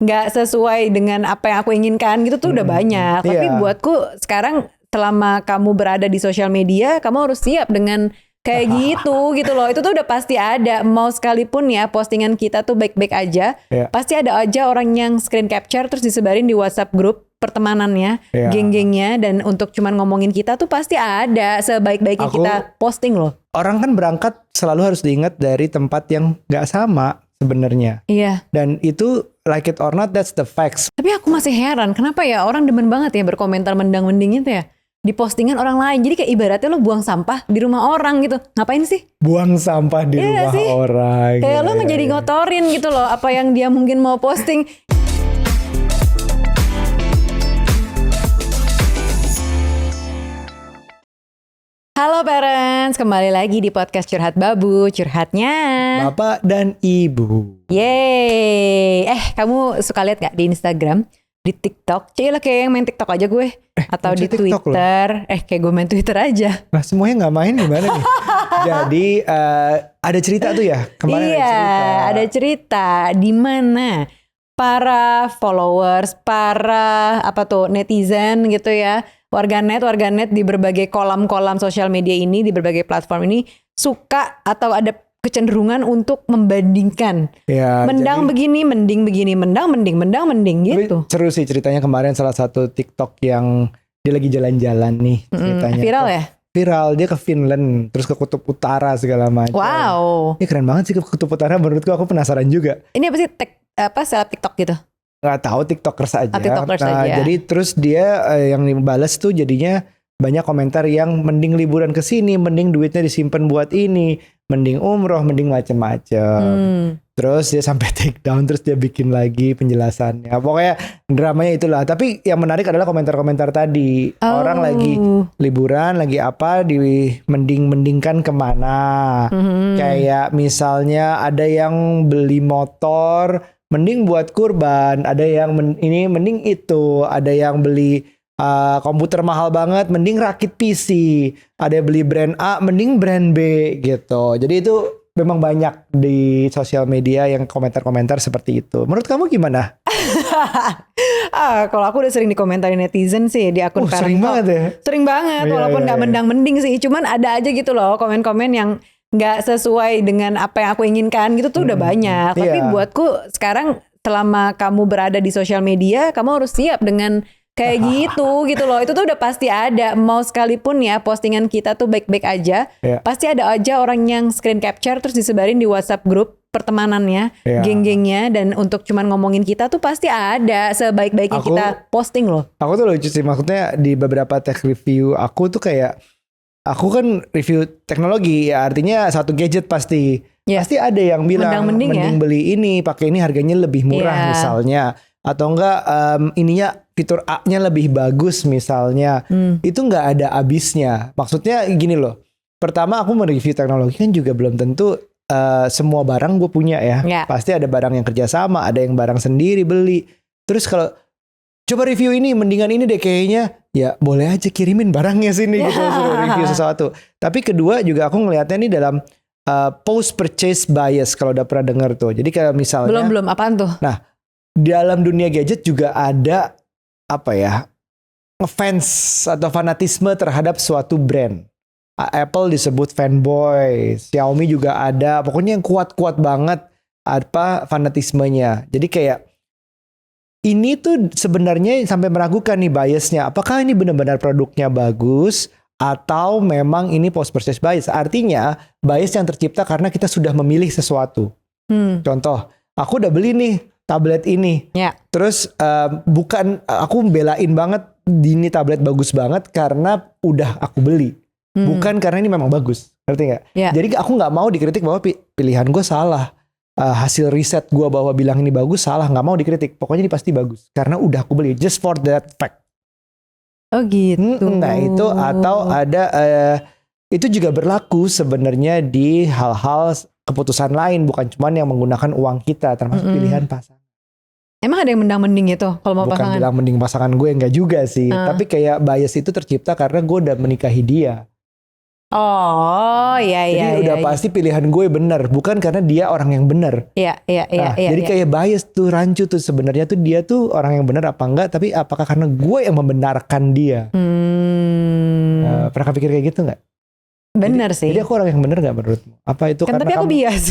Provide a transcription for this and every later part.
nggak sesuai dengan apa yang aku inginkan gitu tuh udah banyak. Tapi buatku sekarang selama kamu berada di sosial media, kamu harus siap dengan kayak gitu loh. Itu tuh udah pasti ada. Mau sekalipun ya postingan kita tuh baik-baik aja, pasti ada aja orang yang screen capture terus disebarin di WhatsApp grup pertemanannya, geng-gengnya, dan untuk cuman ngomongin kita tuh pasti ada sebaik-baiknya kita posting loh. Orang kan berangkat selalu harus diingat dari tempat yang nggak sama sebenarnya. Iya. Dan itu like it or not, that's the facts. Tapi aku masih heran, kenapa ya orang demen banget ya berkomentar mendang-mending itu ya di postingan orang lain. Jadi kayak ibaratnya lo buang sampah di rumah orang gitu. Ngapain sih? Buang sampah di rumah orang. Kayak lo jadi ngotorin gitu loh apa yang dia mungkin mau posting. Halo parents, kembali lagi di podcast Curhat Babu, curhatnya Bapak dan Ibu. Yeay. Kamu suka lihat gak di Instagram, di TikTok? Cila kayak yang main TikTok aja gue. Atau di Twitter. Kayak gue main Twitter aja. Nah semuanya gak main gimana nih? Jadi ada cerita tuh ya kemarin. Iya, ada cerita di mana para followers, para netizen gitu ya, warganet di berbagai kolam-kolam sosial media ini, di berbagai platform ini suka atau ada kecenderungan untuk membandingkan. Ya, mendang begini, mending begini, mendang mending gitu. Seru sih ceritanya kemarin salah satu TikTok yang dia lagi jalan-jalan nih ceritanya. Viral ya? Viral, dia ke Finland, terus ke Kutub Utara segala macam. Wow. Ini keren banget sih ke Kutub Utara, menurutku aku penasaran juga. Ini apa sih seleb TikTok gitu? Nggak tahu, TikTokers aja. TikTokers aja. Jadi terus dia yang dibalas tuh jadinya banyak komentar yang mending liburan ke sini, mending duitnya disimpan buat ini, mending umroh, mending macem-macem. Terus dia sampai take down, terus dia bikin lagi penjelasannya. Pokoknya dramanya itulah. Tapi yang menarik adalah komentar-komentar tadi. Orang lagi liburan, lagi apa, mending-mendingkan kemana. Kayak misalnya ada yang beli motor, mending buat kurban. Ada yang ini mending itu. Ada yang beli komputer mahal banget, mending rakit PC. Ada yang beli brand A, mending brand B gitu. Jadi itu memang banyak di sosial media yang komentar-komentar seperti itu. Menurut kamu gimana? Kalau aku udah sering dikomentarin netizen sih di akun sering banget ya? Sering banget, walaupun gak mendang-mending sih. Cuman ada aja gitu loh komen-komen yang gak sesuai dengan apa yang aku inginkan gitu tuh udah banyak. Tapi buatku sekarang selama kamu berada di sosial media, kamu harus siap dengan kayak gitu loh. Itu tuh udah pasti ada. Mau sekalipun ya postingan kita tuh baik-baik aja, pasti ada aja orang yang screen capture terus disebarin di WhatsApp grup pertemanannya, geng-gengnya, dan untuk cuman ngomongin kita tuh pasti ada sebaik-baiknya kita posting loh. Aku tuh lucu sih, maksudnya di beberapa tech review aku tuh kayak, aku kan review teknologi ya, artinya satu gadget pasti ada yang bilang mending beli ini, pakai ini harganya lebih murah misalnya. Atau enggak ininya fitur A-nya lebih bagus misalnya. Itu enggak ada habisnya. Maksudnya gini loh. Pertama aku mereview teknologi kan juga belum tentu semua barang gue punya ya. Pasti ada barang yang kerjasama, ada yang barang sendiri beli. Terus kalau coba review ini, mendingan ini deh kayaknya, ya boleh aja kirimin barangnya sini gitu, suruh review sesuatu. Tapi kedua juga aku ngelihatnya ini dalam post purchase bias, kalau udah pernah dengar tuh. Jadi kayak misalnya belum apaan tuh? Nah, dalam dunia gadget juga ada ngefans atau fanatisme terhadap suatu brand. Apple disebut fanboy, Xiaomi juga ada, pokoknya yang kuat-kuat banget fanatismenya. Jadi kayak ini tuh sebenarnya sampai meragukan nih biasnya, apakah ini benar-benar produknya bagus atau memang ini post purchase bias. Artinya bias yang tercipta karena kita sudah memilih sesuatu. Contoh, aku udah beli nih tablet ini, terus bukan aku belain banget ini tablet bagus banget karena udah aku beli, bukan karena ini memang bagus, ngerti nggak? Jadi aku nggak mau dikritik bahwa pilihan gue salah, hasil riset gue bahwa bilang ini bagus salah, nggak mau dikritik, pokoknya ini pasti bagus karena udah aku beli, just for that fact. Oh gitu. Nah itu, atau ada itu juga berlaku sebenarnya di hal-hal keputusan lain, bukan cuma yang menggunakan uang kita, termasuk pilihan pasangan. Emang ada yang mendang-mending itu kalau mau Bukan pasangan? Bukan bilang mending pasangan gue, enggak juga sih. Tapi kayak bias itu tercipta karena gue udah menikahi dia. Oh, iya. Jadi udah pasti pilihan gue benar, bukan karena dia orang yang benar. Iya. Jadi kayak bias tuh, rancu tuh sebenarnya tuh dia tuh orang yang benar apa enggak, tapi apakah karena gue yang membenarkan dia? Pernah kepikir kayak gitu nggak? Bener sih. Jadi aku orang yang benar nggak menurutmu? Apa itu kan karena tapi aku bias.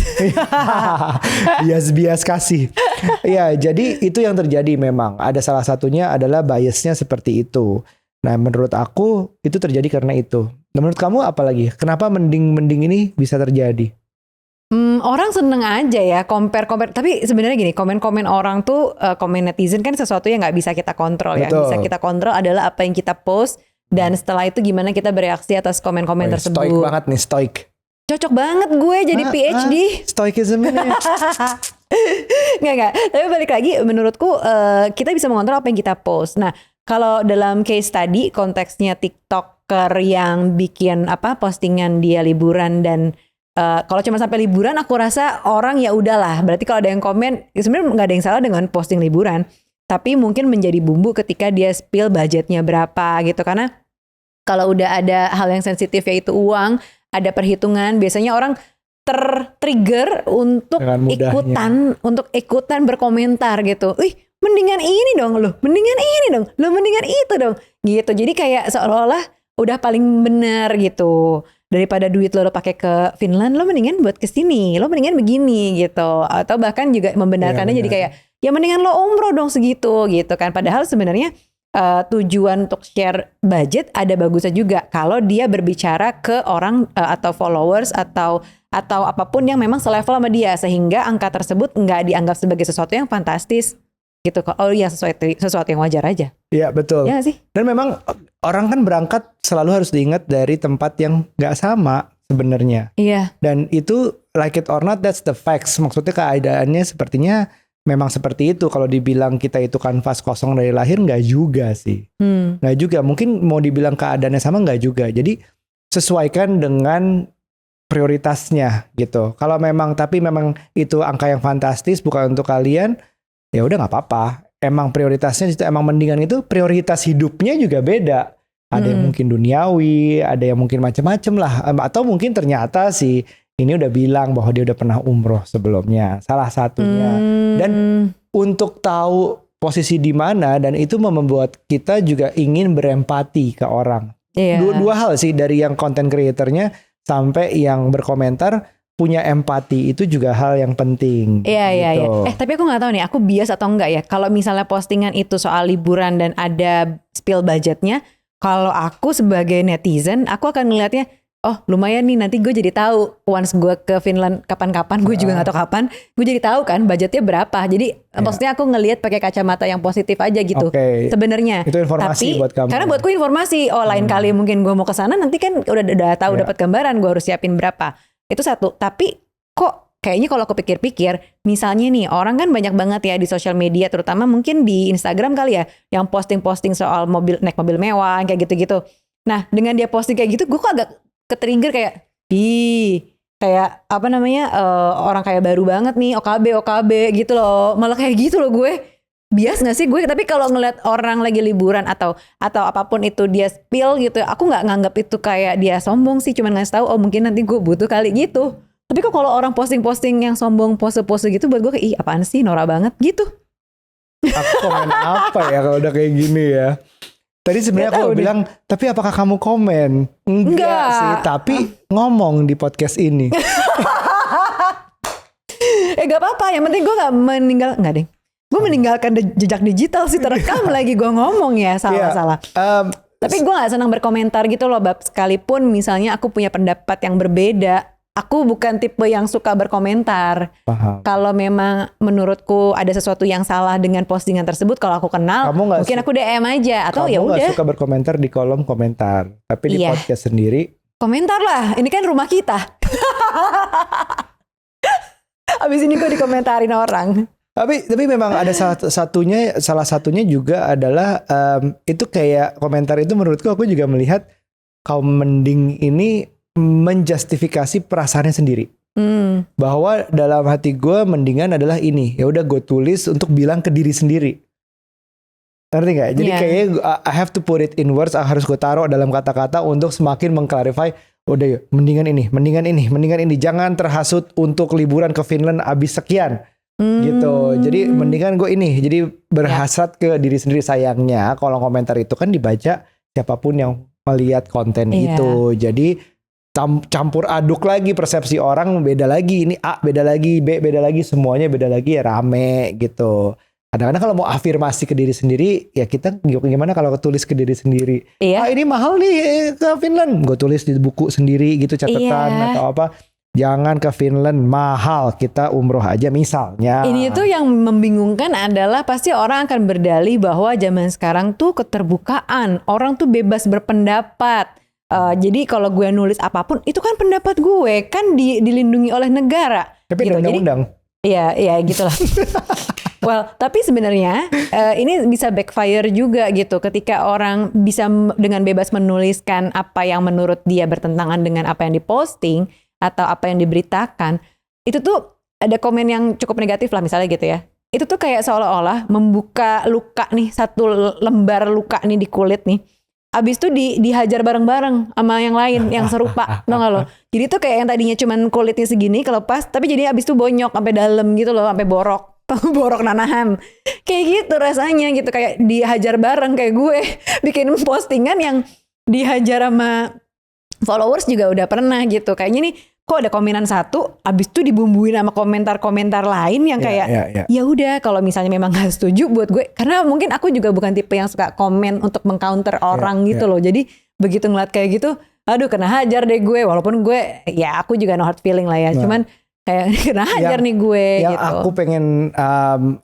bias kasih. Ya, jadi itu yang terjadi memang. Ada salah satunya adalah biasnya seperti itu. Nah, menurut aku itu terjadi karena itu. Nah, menurut kamu apa lagi? Kenapa mending ini bisa terjadi? Orang seneng aja ya compare. Tapi sebenarnya gini, komen-komen orang tuh, komen netizen kan sesuatu yang nggak bisa kita kontrol. Betul. Yang bisa kita kontrol adalah apa yang kita post. Dan setelah itu gimana kita bereaksi atas komen-komen tersebut. Stoik banget nih, stoik. Cocok banget gue jadi PhD. Stoikism ini. Nggak. Tapi balik lagi, menurutku kita bisa mengontrol apa yang kita post. Nah, kalau dalam case tadi konteksnya TikToker yang bikin postingan dia liburan dan kalau cuma sampai liburan, aku rasa orang ya udahlah. Berarti kalau ada yang komen, sebenarnya nggak ada yang salah dengan posting liburan. Tapi mungkin menjadi bumbu ketika dia spill budgetnya berapa gitu. Karena kalau udah ada hal yang sensitif yaitu uang, ada perhitungan, biasanya orang tertrigger untuk ikutan berkomentar gitu. Mendingan ini dong lo, mendingan ini dong, lo mendingan itu dong. Gitu. Jadi kayak seolah-olah udah paling benar gitu. Daripada duit lo pakai ke Finland, lo mendingan buat ke sini, lo mendingan begini gitu. Atau bahkan juga membenarkannya jadi kayak ya mendingan lo umroh dong segitu gitu kan. Padahal sebenarnya tujuan untuk share budget ada bagusnya juga kalau dia berbicara ke orang atau followers atau apapun yang memang selevel sama dia, sehingga angka tersebut nggak dianggap sebagai sesuatu yang fantastis gitu. Oh ya, sesuatu yang wajar aja. Iya betul. Ya sih. Dan memang orang kan berangkat selalu harus diingat dari tempat yang nggak sama sebenarnya. Iya. Dan itu like it or not, that's the facts. Maksudnya keadaannya sepertinya memang seperti itu. Kalau dibilang kita itu kanvas kosong dari lahir, nggak juga sih. Nggak juga. Mungkin mau dibilang keadaannya sama, nggak juga. Jadi sesuaikan dengan prioritasnya gitu. Kalau memang itu angka yang fantastis bukan untuk kalian, ya udah nggak apa-apa. Emang prioritasnya itu emang mendingan itu prioritas hidupnya juga beda. Ada yang mungkin duniawi, ada yang mungkin macam-macam lah. Atau mungkin ternyata sih ini udah bilang bahwa dia udah pernah umroh sebelumnya, salah satunya. Dan untuk tahu posisi di mana, dan itu membuat kita juga ingin berempati ke orang. Dua hal sih, dari yang content creatornya sampai yang berkomentar punya empati, itu juga hal yang penting. Iya. Tapi aku nggak tahu nih, aku bias atau enggak ya. Kalau misalnya postingan itu soal liburan dan ada spill budgetnya, kalau aku sebagai netizen, aku akan ngelihatnya, oh lumayan nih, nanti gue jadi tahu once gue ke Finland kapan-kapan, gue juga nggak tahu kapan, gue jadi tahu kan budgetnya berapa. Jadi maksudnya aku ngelihat pakai kacamata yang positif aja gitu. Sebenarnya. Itu informasi buat kamu. Karena buatku informasi. Oh lain kali mungkin gue mau ke sana, nanti kan udah tahu dapat gambaran gue harus siapin berapa. Itu satu. Tapi kok kayaknya kalau aku pikir-pikir, misalnya nih orang kan banyak banget ya di sosial media, terutama mungkin di Instagram kali ya, yang posting-posting soal naik mobil mewah kayak gitu-gitu. Nah dengan dia posting kayak gitu, gue kok agak ke-trigger kayak kayak orang kayak baru banget nih, OKB gitu loh. Malah kayak gitu loh gue. Bias gak sih gue? Tapi kalau ngeliat orang lagi liburan atau apapun itu dia spill gitu, aku gak nganggap itu kayak dia sombong sih, cuman ngasih tahu oh mungkin nanti gue butuh kali gitu. Tapi kok kalau orang posting-posting yang sombong, pose-pose gitu, buat gue kayak apaan sih, norak banget gitu. Aku komen apa ya kalau udah kayak gini ya? Tadi sebenarnya aku bilang, tapi apakah kamu komen? Enggak sih, tapi ngomong di podcast ini. Gak apa-apa, yang penting gue gak enggak deh. Gue meninggalkan jejak digital sih, terekam lagi gue ngomong ya, salah-salah. Tapi gue gak senang berkomentar gitu loh, Bab. Sekalipun misalnya aku punya pendapat yang berbeda, aku bukan tipe yang suka berkomentar. Kalau memang menurutku ada sesuatu yang salah dengan postingan tersebut, kalau aku kenal, mungkin aku DM aja atau ya udah. Kamu gak suka berkomentar di kolom komentar, tapi di podcast sendiri. Komentar lah, ini kan rumah kita. Abis ini gue dikomentarin orang. Tapi memang ada salah satunya juga adalah itu kayak komentar itu menurutku, aku juga melihat kaum mending ini menjustifikasi perasaannya sendiri. Bahwa dalam hati gue mendingan adalah ini, ya udah gue tulis untuk bilang ke diri sendiri. Ngerti gak? Jadi kayaknya I have to put it in words, harus gue taruh dalam kata-kata untuk semakin mengclarify, Udah yuk, mendingan ini. Jangan terhasut untuk liburan ke Finland abis sekian. Gitu. Jadi mendingan gue ini. Jadi berhasrat ke diri sendiri. Sayangnya kolom komentar itu kan dibaca siapapun yang melihat konten itu. Jadi campur aduk lagi persepsi orang, beda lagi. Ini A beda lagi, B beda lagi, semuanya beda lagi, ya rame gitu. Kadang-kadang kalau mau afirmasi ke diri sendiri, ya kita gimana kalau tulis ke diri sendiri. Ini mahal nih ke Finland. Gue tulis di buku sendiri gitu, catatan atau apa. Jangan ke Finland, mahal, kita umroh aja misalnya. Ini tuh yang membingungkan adalah pasti orang akan berdalih bahwa zaman sekarang tuh keterbukaan. Orang tuh bebas berpendapat. Jadi kalau gue nulis apapun, itu kan pendapat gue. Kan dilindungi oleh negara. Tapi gitu. undang-undang. Iya gitulah. Well, tapi sebenarnya ini bisa backfire juga gitu. Ketika orang bisa dengan bebas menuliskan apa yang menurut dia bertentangan dengan apa yang diposting atau apa yang diberitakan, itu tuh ada komen yang cukup negatif lah misalnya gitu ya. Itu tuh kayak seolah-olah membuka luka nih, satu lembar luka nih di kulit nih. Abis itu dihajar bareng-bareng sama yang lain yang serupa, tau gak lo? Jadi tuh kayak yang tadinya cuman kulitnya segini kelepas, tapi jadi abis itu bonyok sampai dalam gitu loh, sampai borok nanahan. Kayak gitu rasanya gitu, kayak dihajar bareng kayak gue bikin postingan yang dihajar sama followers juga udah pernah gitu. Kayaknya nih kok ada komenan satu, abis itu dibumbuin sama komentar-komentar lain yang kayak ya udah kalau misalnya memang gak setuju buat gue, karena mungkin aku juga bukan tipe yang suka komen untuk mengcounter orang gitu loh. Jadi begitu ngeliat kayak gitu, aduh kena hajar deh gue, walaupun gue ya aku juga no hard feeling lah ya, cuman kayak kena hajar nih gue yang gitu. Aku pengen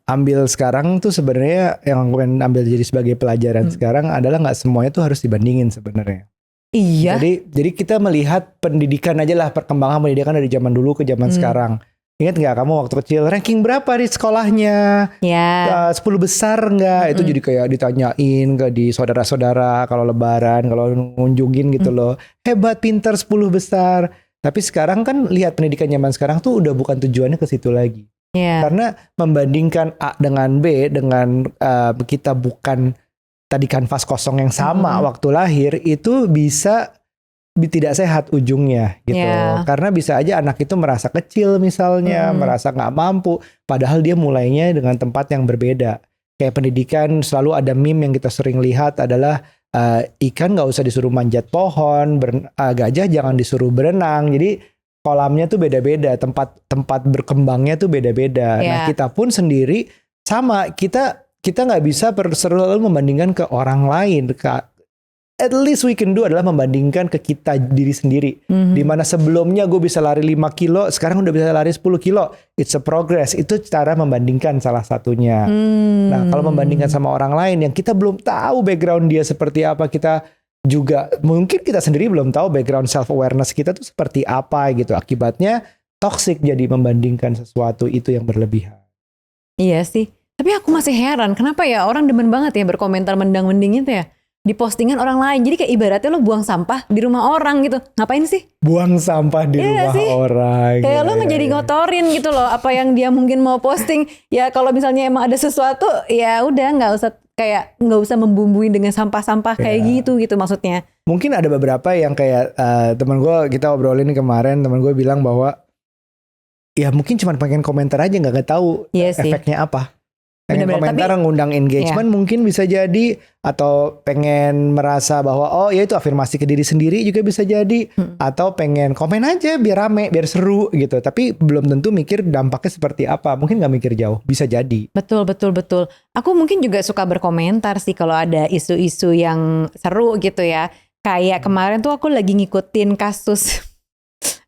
ambil sekarang tuh sebenarnya yang aku pengen ambil jadi sebagai pelajaran sekarang adalah nggak semuanya tuh harus dibandingin sebenarnya. Iya. Jadi kita melihat pendidikan aja lah, perkembangan pendidikan dari zaman dulu ke zaman sekarang. Ingat nggak kamu waktu kecil ranking berapa di sekolahnya? 10 besar nggak? Itu jadi kayak ditanyain ke di saudara-saudara kalau lebaran, kalau ngunjungin gitu loh. Hebat, pintar 10 besar. Tapi sekarang kan lihat pendidikan zaman sekarang tuh udah bukan tujuannya ke situ lagi. Karena membandingkan A dengan B dengan kita bukan tadi kanvas kosong yang sama waktu lahir, itu bisa tidak sehat ujungnya gitu. Karena bisa aja anak itu merasa kecil misalnya, merasa nggak mampu, padahal dia mulainya dengan tempat yang berbeda. Kayak pendidikan selalu ada meme yang kita sering lihat adalah ikan nggak usah disuruh manjat pohon, gajah jangan disuruh berenang. Jadi kolamnya tuh beda-beda, tempat berkembangnya tuh beda-beda. Nah kita pun sendiri sama, kita nggak bisa selalu membandingkan ke orang lain. At least we can do adalah membandingkan ke kita diri sendiri. Dimana sebelumnya gue bisa lari 5 kilo, sekarang udah bisa lari 10 kilo. It's a progress. Itu cara membandingkan salah satunya. Nah kalau membandingkan sama orang lain yang kita belum tahu background dia seperti apa, kita juga mungkin kita sendiri belum tahu background self awareness kita tuh seperti apa gitu. Akibatnya toxic jadi membandingkan sesuatu itu yang berlebihan. Iya sih. Tapi aku masih heran, kenapa ya orang demen banget ya berkomentar mendang-mending itu ya di postingan orang lain. Jadi kayak ibaratnya lo buang sampah di rumah orang gitu. Ngapain sih? Buang sampah di rumah orang. Kayak lo jadi ngotorin gitu loh apa yang dia mungkin mau posting. Ya kalau misalnya emang ada sesuatu, ya udah nggak usah membumbuin dengan sampah-sampah kayak gitu maksudnya. Mungkin ada beberapa yang kayak teman gue, kita obrolin kemarin, teman gue bilang bahwa ya mungkin cuma pengen komentar aja, nggak tahu efeknya apa. Pengen komentar, ngundang engagement mungkin bisa jadi, atau pengen merasa bahwa oh ya itu afirmasi ke diri sendiri juga bisa jadi, atau pengen komen aja biar rame, biar seru gitu, tapi belum tentu mikir dampaknya seperti apa, mungkin nggak mikir jauh, bisa jadi. Betul. Aku mungkin juga suka berkomentar sih kalau ada isu-isu yang seru gitu ya, kayak kemarin tuh aku lagi ngikutin kasus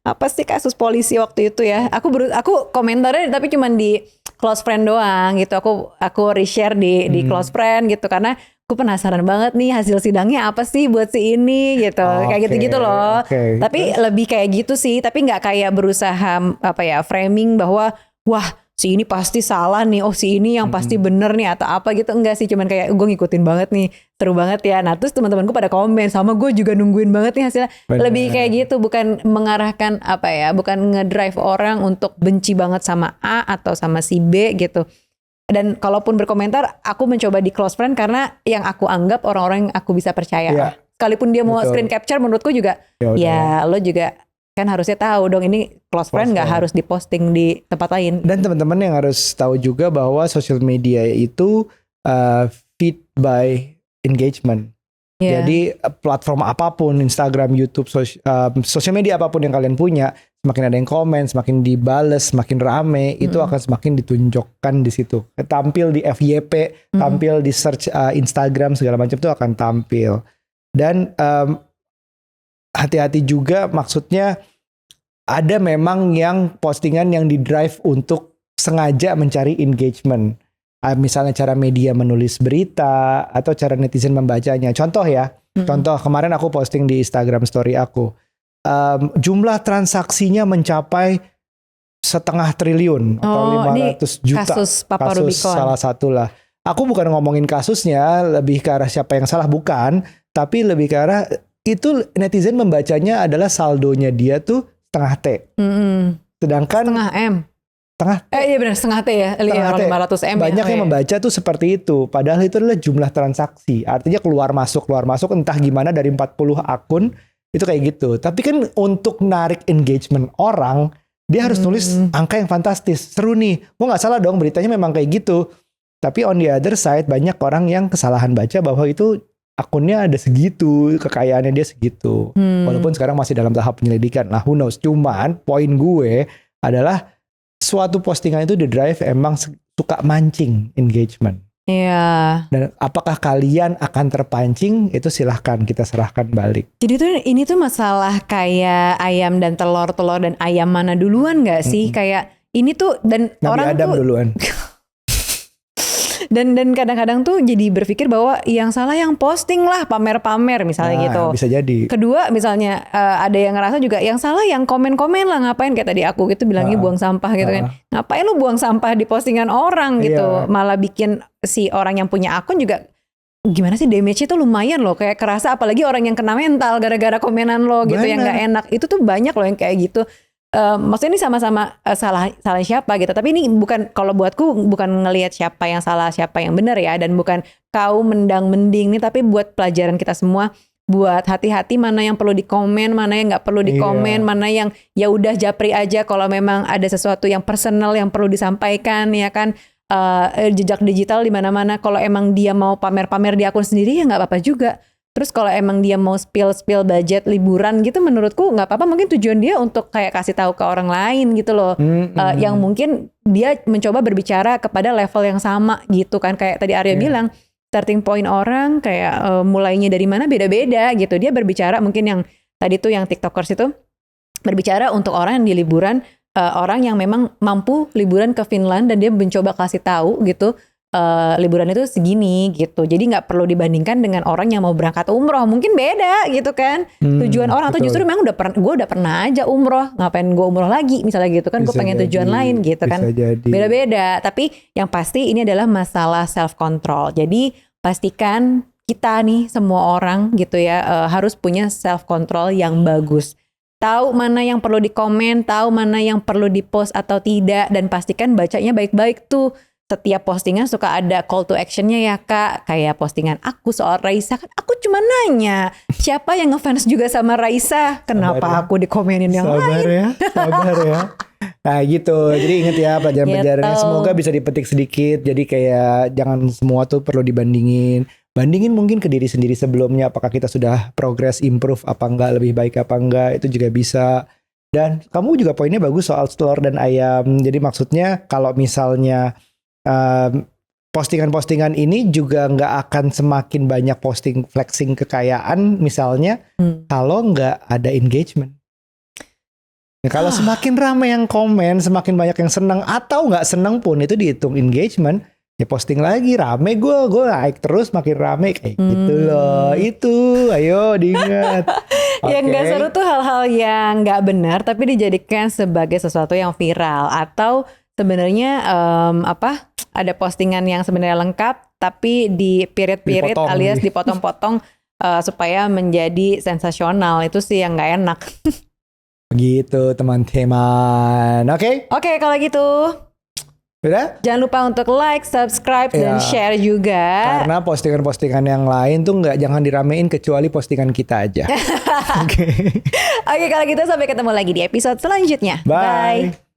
apa sih, kasus polisi waktu itu ya. Aku komentarnya tapi cuman di close friend doang gitu. Aku reshare di close friend gitu, karena aku penasaran banget nih hasil sidangnya apa sih buat si ini gitu. Kayak gitu-gitu loh. Tapi lebih kayak gitu sih, tapi nggak kayak berusaha framing bahwa wah si ini pasti salah nih, oh si ini yang pasti bener nih atau apa gitu. Enggak sih, cuman kayak gue ngikutin banget nih, seru banget ya. Nah terus teman-temanku pada komen, sama gue juga nungguin banget nih hasilnya. Lebih kayak gitu, bukan mengarahkan bukan ngedrive orang untuk benci banget sama A atau sama si B gitu. Dan kalaupun berkomentar, aku mencoba di close friend karena yang aku anggap orang-orang yang aku bisa percaya. sekalipun dia mau Betul. screen capture, menurutku juga ya lo juga kan harusnya tahu dong ini close friend nggak harus diposting di tempat lain. Dan teman-teman yang harus tahu juga bahwa social media itu feed by engagement. Jadi platform apapun, Instagram, YouTube, social media apapun yang kalian punya, semakin ada yang komen, semakin dibales, semakin rame, itu akan semakin ditunjukkan di situ. Tampil di FYP, tampil di search Instagram segala macam itu akan tampil. Dan hati-hati juga, maksudnya ada memang yang postingan yang di drive untuk sengaja mencari engagement. Misalnya cara media menulis berita atau cara netizen membacanya. Contoh ya, contoh kemarin aku posting di Instagram story aku, jumlah transaksinya mencapai 0,5 triliun atau 500 juta. Kasus Papa kasus Rubicon. salah satu lah. Aku bukan ngomongin kasusnya, lebih ke arah siapa yang salah, bukan, tapi lebih ke arah itu netizen membacanya adalah saldonya dia tuh 0,5 T. Sedangkan 0,5 M. Iya benar 0,5 T ya. 500 M. Banyak yang membaca tuh seperti itu. Padahal itu adalah jumlah transaksi. Artinya keluar masuk entah gimana dari 40 akun itu kayak gitu. Tapi kan untuk narik engagement orang, dia harus nulis angka yang fantastis. Seru nih. Gua nggak salah dong, beritanya memang kayak gitu. Tapi on the other side banyak orang yang kesalahan baca bahwa itu akunnya ada segitu, kekayaannya dia segitu. Walaupun sekarang masih dalam tahap penyelidikan. Lah who knows. Cuman poin gue adalah suatu postingan itu di drive emang suka mancing engagement. Iya. Dan apakah kalian akan terpancing, itu silahkan kita serahkan balik. Jadi tuh ini tuh masalah kayak ayam dan telur dan ayam mana duluan gak sih? Kayak ini tuh dan Nabi orang Adam tuh duluan. dan kadang-kadang tuh jadi berpikir bahwa yang salah yang posting lah, pamer-pamer misalnya gitu. Bisa jadi. Kedua misalnya ada yang ngerasa juga yang salah yang komen-komen lah, ngapain kayak tadi aku gitu bilangnya buang sampah gitu kan. Ngapain lu buang sampah di postingan orang gitu. Malah bikin si orang yang punya akun juga gimana sih, damage-nya tuh lumayan loh, kayak kerasa, apalagi orang yang kena mental gara-gara komenan lo gitu. Bener. Yang gak enak. Itu tuh banyak loh yang kayak gitu. Maksudnya ini sama-sama salah siapa gitu, tapi ini bukan, kalau buatku bukan ngelihat siapa yang salah siapa yang benar ya, dan bukan kau mendang mending nih, tapi buat pelajaran kita semua, buat hati-hati mana yang perlu dikomen, mana yang nggak perlu dikomen, mana yang ya udah japri aja kalau memang ada sesuatu yang personal yang perlu disampaikan ya kan. Jejak digital di mana-mana, kalau emang dia mau pamer-pamer di akun sendiri ya nggak apa-apa juga. Terus kalau emang dia mau spill budget liburan gitu, menurutku nggak apa-apa. Mungkin tujuan dia untuk kayak kasih tahu ke orang lain gitu loh. Yang mungkin dia mencoba berbicara kepada level yang sama gitu kan. Kayak tadi Arya bilang, starting point orang kayak mulainya dari mana beda-beda gitu. Dia berbicara mungkin yang tadi tuh yang TikTokers itu berbicara untuk orang yang di liburan, orang yang memang mampu liburan ke Finland, dan dia mencoba kasih tahu gitu. Liburan itu segini gitu, jadi nggak perlu dibandingkan dengan orang yang mau berangkat umroh, mungkin beda gitu kan tujuan orang. Atau justru memang gue udah pernah aja umroh, ngapain gue umroh lagi misalnya gitu kan, gue pengen tujuan lain gitu kan, beda-beda. Tapi yang pasti ini adalah masalah self control. Jadi pastikan kita nih semua orang gitu ya harus punya self control yang bagus. Tahu mana yang perlu dikomen, tahu mana yang perlu dipost atau tidak, dan pastikan bacanya baik-baik tuh. Setiap postingan suka ada call to actionnya ya kak. Kayak postingan aku soal Raisa, kan aku cuma nanya siapa yang ngefans juga sama Raisa, kenapa aku dikomenin yang lain. Sabar ya. Nah gitu, jadi ingat ya pelajaran-pelajarannya gitu. Semoga bisa dipetik sedikit. Jadi kayak jangan semua tuh perlu dibandingin. Bandingin mungkin ke diri sendiri sebelumnya, apakah kita sudah progress, improve apa enggak, lebih baik apa enggak, itu juga bisa. Dan kamu juga poinnya bagus soal telur dan ayam. Jadi maksudnya kalau misalnya postingan-postingan ini juga nggak akan semakin banyak posting flexing kekayaan misalnya kalau nggak ada engagement. Ya, kalau semakin ramai yang komen, semakin banyak yang senang atau nggak senang pun itu dihitung engagement. Ya posting lagi rame, gue naik terus makin rame kayak gitu loh. Itu ayo diingat. Yang nggak seru tuh hal-hal yang nggak benar tapi dijadikan sebagai sesuatu yang viral, atau sebenarnya ada postingan yang sebenarnya lengkap tapi di period alias dipotong-potong supaya menjadi sensasional. Itu sih yang nggak enak. Begitu teman-teman. Oke, kalau gitu Udah? Jangan lupa untuk like, subscribe, dan share juga. Karena postingan-postingan yang lain tuh jangan diramein kecuali postingan kita aja. Oke. Oke, kalau gitu sampai ketemu lagi di episode selanjutnya. Bye.